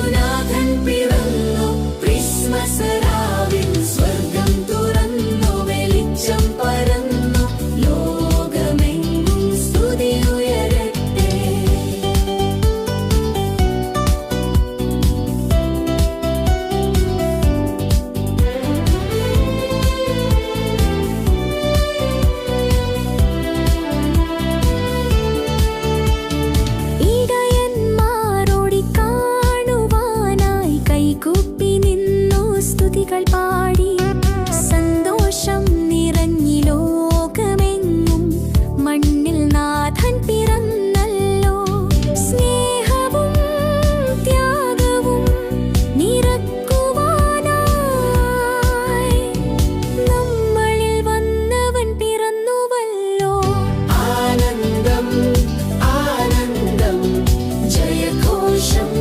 യേശുനാഥൻ പിറന്നു ക്രിസ്മസ് രാവിൽ, സ്വർഗം തുറന്നു വെളിച്ചം പരന്നു, ലോകമെങ്ങും സ്തുതി ഉയരട്ടെ. പാടി സന്തോഷം നിറഞ്ഞി ലോകമെങ്ങും, മണ്ണിൽ നാഥൻ പിറന്നല്ലോ. സ്നേഹവും ത്യാഗവും നിറക്കുവാനായി നമ്മളിൽ വന്നവൻ പിറന്നുവല്ലോ. ആനന്ദം ആനന്ദം ജയഘോഷം,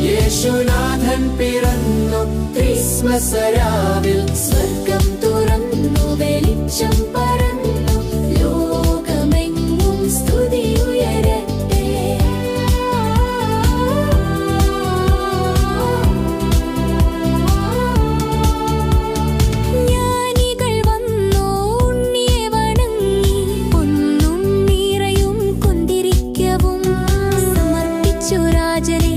യേശുനാഥൻ പിറന്നു ക്രിസ്മസ് രാവിൽ, സ്വർഗം തുറന്നു വെളിച്ചം പരന്നു, ലോകമെങ്ങും സ്തുതി ഉയരട്ടെ. ജ്ഞാനികൾ വന്നു ഉണ്ണിയെ വണങ്ങി, പൊന്നും നിറയും കുന്തിരിക്കവും സമർപ്പിച്ചു രാജനെ